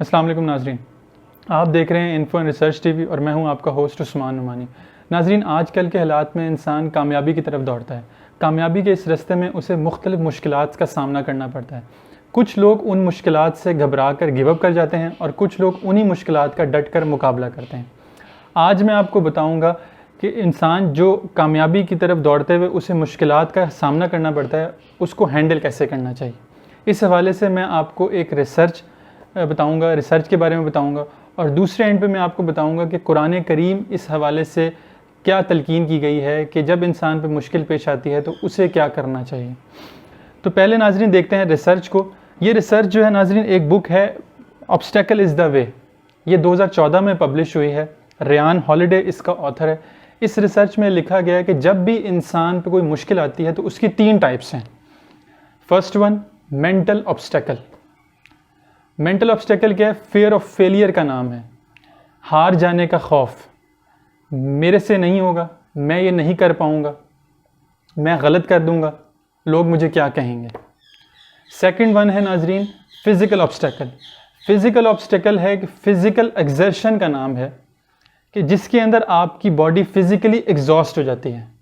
अस्सलाम वालेकुम नाजरीन, आप देख रहे हैं इन्फो एंड रिसर्च टीवी और मैं हूं आपका होस्ट उस्मान नुमानी। नाजरीन, आजकल के हालात में इंसान कामयाबी की तरफ दौड़ता है। कामयाबी के इस रास्ते में उसे मुख्तलिफ मुश्किलात का सामना करना पड़ता है। कुछ लोग उन मुश्किलात से घबरा कर गिव अप कर जाते हैं और कुछ लोग उन्हीं मुश्किलात का डट कर मुकाबला करते हैं। आज मैं आपको बताऊँगा कि इंसान जो कामयाबी की तरफ दौड़ते हुए उसे मुश्किलात का सामना करना पड़ता है, उसको हैंडल कैसे करना चाहिए। इस हवाले से मैं आपको एक रिसर्च के बारे में बताऊंगा और दूसरे एंड पे मैं आपको बताऊंगा कि कुरान करीम इस हवाले से क्या तलकीन की गई है कि जब इंसान पे मुश्किल पेश आती है तो उसे क्या करना चाहिए। तो पहले नाजरीन देखते हैं रिसर्च को। ये रिसर्च जो है नाजरीन, एक बुक है ऑब्स्टेकल इज़ द वे। ये 2014 में पब्लिश हुई है। रेयान हॉलिडे इसका ऑथर है। इस रिसर्च में लिखा गया है कि जब भी इंसान पे कोई मुश्किल आती है तो उसकी 3 टाइप्स हैं। First one, mental obstacle. Mental obstacle क्या है? फियर ऑफ फेलियर का नाम है। हार जाने का खौफ, मेरे से नहीं होगा, मैं ये नहीं कर पाऊंगा, मैं गलत कर दूंगा, लोग मुझे क्या कहेंगे। सेकंड वन है नाजरीन फिजिकल ऑब्स्टेकल। फिजिकल ऑब्स्टेकल है कि फिजिकल एक्सर्शन का नाम है कि जिसके अंदर आपकी बॉडी फिजिकली एग्जॉस्ट हो जाती है,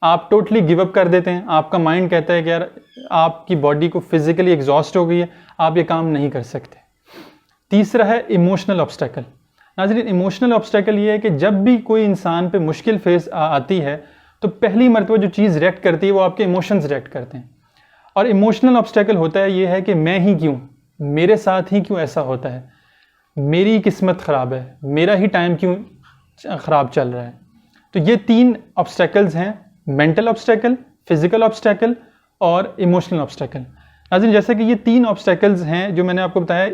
आप टोटली गिव अप कर देते हैं। आपका माइंड कहता है कि यार आपकी बॉडी को फिजिकली एग्जॉस्ट हो गई है, आप ये काम नहीं कर सकते। तीसरा है इमोशनल ऑब्स्टेकल। नाज़रीन, इमोशनल ऑब्स्टेकल ये है कि जब भी कोई इंसान पे मुश्किल फेस आती है तो पहली मरतबा जो चीज़ रिएक्ट करती है वो आपके इमोशंस रिएक्ट करते हैं। और इमोशनल ऑब्स्टेकल होता है ये है कि मैं ही क्यों, मेरे साथ ही क्यों ऐसा होता है, मेरी किस्मत ख़राब है, मेरा ही टाइम क्यों ख़राब चल रहा है। तो ये 3 ऑब्स्टेकल्स हैं, मेंटल ऑब्स्टेकल, फिजिकल ऑब्स्टेकल और इमोशनल ऑब्स्टेकल। नाज़रीन, जैसे कि ये 3 ऑब्स्टेकल्स हैं जो मैंने आपको बताया,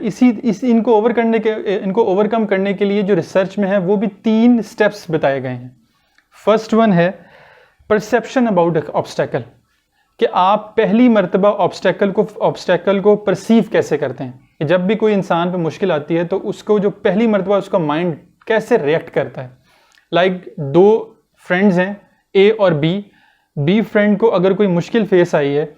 इनको ओवरकम करने के लिए जो रिसर्च में है वो भी 3 स्टेप्स बताए गए हैं। फर्स्ट वन है परसेप्शन अबाउट ऑब्स्टेकल, कि आप पहली मरतबा ऑब्स्टेकल को परसीव कैसे करते हैं। कि जब भी कोई इंसान पे मुश्किल आती है तो उसको जो पहली मरतबा उसका माइंड कैसे रिएक्ट करता है। लाइक 2 फ्रेंड्स हैं, ए और बी फ्रेंड को अगर कोई मुश्किल फेस आई है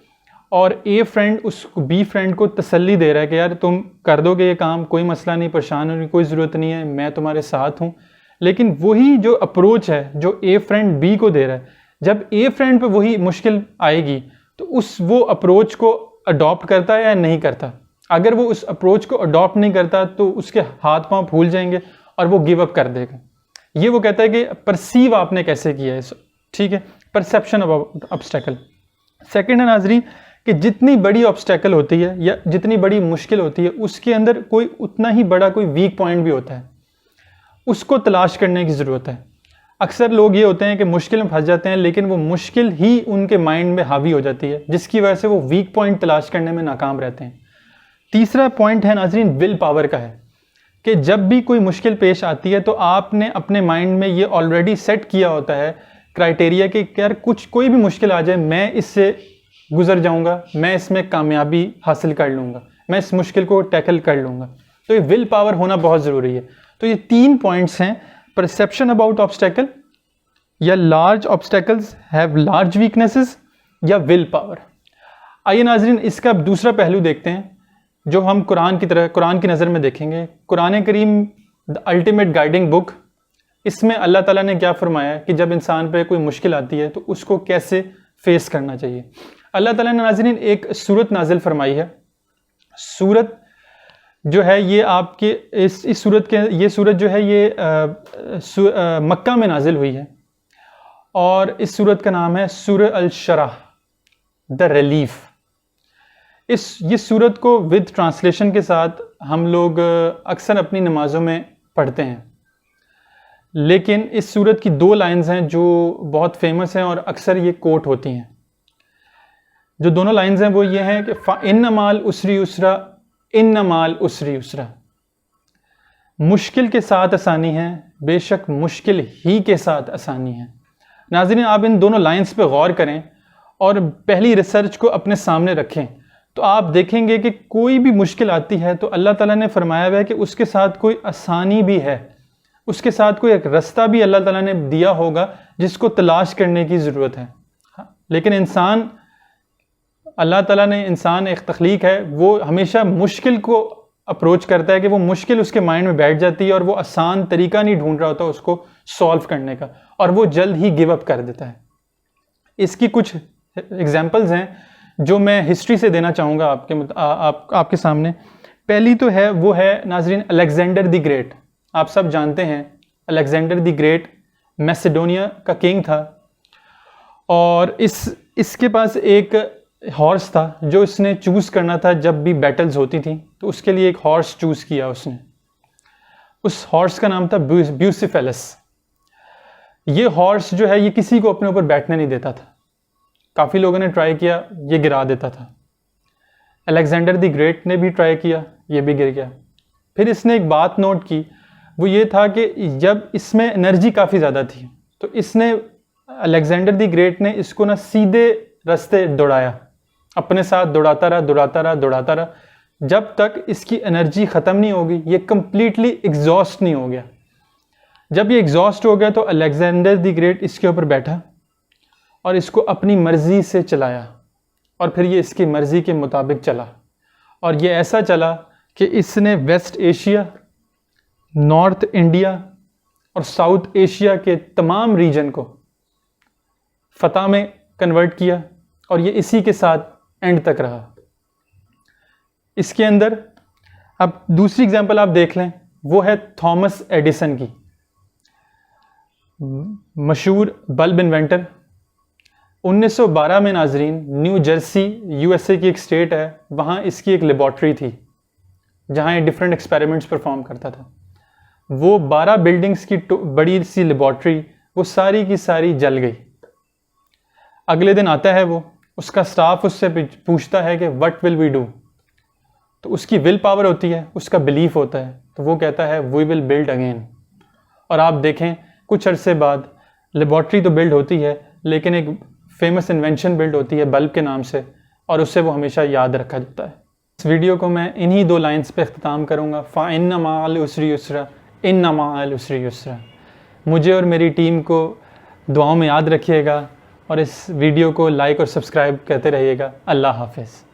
और ए फ्रेंड उस बी फ्रेंड को तसल्ली दे रहा है कि यार तुम कर दोगे ये काम, कोई मसला नहीं, परेशान होने की कोई ज़रूरत नहीं है, मैं तुम्हारे साथ हूँ। लेकिन वही जो अप्रोच है जो ए फ्रेंड बी को दे रहा है, जब ए फ्रेंड पे वही मुश्किल आएगी तो वो अप्रोच को अडॉप्ट करता है या नहीं करता। अगर वो उस अप्रोच को अडॉप्ट नहीं करता तो उसके हाथ पाँव फूल जाएंगे और वो गिव अप कर देगा। ये वो कहता है कि परसीव आपने कैसे किया है। ठीक है, परसेप्शन अबाउट ऑब्स्टेकल। सेकेंड है नाजरीन कि जितनी बड़ी ऑब्स्टेकल होती है या जितनी बड़ी मुश्किल होती है उसके अंदर कोई उतना ही बड़ा कोई वीक पॉइंट भी होता है, उसको तलाश करने की ज़रूरत है। अक्सर लोग ये होते हैं कि मुश्किल में फंस जाते हैं लेकिन वो मुश्किल ही उनके माइंड में हावी हो जाती है, जिसकी वजह से वो वीक पॉइंट तलाश करने में नाकाम रहते हैं। तीसरा पॉइंट है नाजरीन विल पावर का, है कि जब भी कोई मुश्किल पेश आती है तो आपने अपने माइंड में ये ऑलरेडी सेट किया होता है क्राइटेरिया कि यार कोई भी मुश्किल आ जाए मैं इससे गुजर जाऊंगा, मैं इसमें कामयाबी हासिल कर लूँगा, मैं इस मुश्किल को टैकल कर लूँगा। तो ये विल पावर होना बहुत ज़रूरी है। तो ये 3 पॉइंट्स हैं, परसेप्शन अबाउट ऑब्स्टेकल, या large obstacles have large weaknesses, या विल पावर। आइए नाजरीन इसका दूसरा पहलू देखते हैं जो हम कुरान की नज़र में देखेंगे। कुरान करीम द अल्टीमेट गाइडिंग बुक, इसमें अल्लाह ताला ने क्या फरमाया कि जब इंसान पे कोई मुश्किल आती है तो उसको कैसे फेस करना चाहिए। अल्लाह ताला ने नाज़रीन एक सूरत नाजिल फरमाई है। सूरत जो है ये आपके इस सूरत जो है ये मक्का में नाजिल हुई है और इस सूरत का नाम है सूरह अल-शरह, द रिलीफ। ये सूरत को विद ट्रांसलेशन के साथ हम लोग अक्सर अपनी नमाज़ों में पढ़ते हैं, लेकिन इस सूरत की 2 लाइन्स हैं जो बहुत फेमस हैं और अक्सर ये कोट होती हैं। जो दोनों लाइन्स हैं वो ये हैं कि इन्ना माल उसरी उसरा, इन्ना माल उसरी उसरा। मुश्किल के साथ आसानी है, बेशक मुश्किल ही के साथ आसानी है। नाज़रीन, आप इन दोनों लाइन्स पे गौर करें और पहली रिसर्च को अपने सामने रखें तो आप देखेंगे कि कोई भी मुश्किल आती है तो अल्लाह ताला ने फरमाया हुआ है कि उसके साथ कोई आसानी भी है, उसके साथ कोई एक रास्ता भी अल्लाह ताला ने दिया होगा जिसको तलाश करने की ज़रूरत है। लेकिन अल्लाह ताला ने इंसान एक तख्लीक है, वो हमेशा मुश्किल को अप्रोच करता है कि वो मुश्किल उसके माइंड में बैठ जाती है और वो आसान तरीका नहीं ढूंढ रहा होता उसको सॉल्व करने का, और वो जल्द ही गिव अप कर देता है। इसकी कुछ एग्जांपल्स हैं जो मैं हिस्ट्री से देना चाहूँगा आपके सामने। पहली तो है वो है नाजरीन अलेक्जेंडर द ग्रेट। आप सब जानते हैं अलेक्जेंडर द ग्रेट मैसेडोनिया का किंग था, और इसके पास एक हॉर्स था जो इसने चूज़ करना था जब भी बैटल्स होती थी, तो उसके लिए एक हॉर्स चूज़ किया उसने। उस हॉर्स का नाम था ब्यूसिफेलस। ये हॉर्स जो है ये किसी को अपने ऊपर बैठने नहीं देता था। काफ़ी लोगों ने ट्राई किया, ये गिरा देता था। अलेक्जेंडर द ग्रेट ने भी ट्राई किया, ये भी गिर गया। फिर इसने एक बात नोट की, वो ये था कि जब इसमें एनर्जी काफ़ी ज़्यादा थी तो इसने अलेक्जेंडर द ग्रेट ने इसको ना सीधे रास्ते दौड़ाया, अपने साथ दौड़ाता रहा जब तक इसकी एनर्जी ख़त्म नहीं होगी, ये कंप्लीटली एग्जॉस्ट नहीं हो गया। जब ये एग्जॉस्ट हो गया तो अलेक्जेंडर द ग्रेट इसके ऊपर बैठा और इसको अपनी मर्ज़ी से चलाया, और फिर ये इसकी मर्ज़ी के मुताबिक चला, और ये ऐसा चला कि इसने वेस्ट एशिया, नॉर्थ इंडिया और साउथ एशिया के तमाम रीजन को फतह में कन्वर्ट किया, और ये इसी के साथ एंड तक रहा। इसके अंदर अब दूसरी एग्जांपल आप देख लें, वो है थॉमस एडिसन की, मशहूर बल्ब इन्वेंटर। 1912 में नाजरीन न्यू जर्सी यूएसए की एक स्टेट है, वहाँ इसकी एक लेबॉर्ट्री थी जहाँ ये डिफरेंट एक्सपेरिमेंट्स परफॉर्म करता था। वो 12 बिल्डिंग्स की बड़ी सी लेबॉर्ट्री वो सारी की सारी जल गई। अगले दिन आता है वो, उसका स्टाफ उससे पूछता है कि व्हाट विल वी डू, तो उसकी विल पावर होती है, उसका बिलीफ होता है, तो वो कहता है वी विल बिल्ड अगेन। और आप देखें कुछ अरसे बाद लेबॉर्ट्री तो बिल्ड होती है, लेकिन एक फेमस इन्वेंशन बिल्ड होती है बल्ब के नाम से, और उससे वो हमेशा याद रखा जाता है। इस वीडियो को मैं इन्हीं 2 लाइन्स पे अख्ताम करूँगा, फ़इन्न मअल उसरि युस्रा इन्न मअल उसरि युस्रा। मुझे और मेरी टीम को दुआओं में याद रखिएगा, और इस वीडियो को लाइक और सब्सक्राइब करते रहिएगा। अल्लाह हाफ़िज़।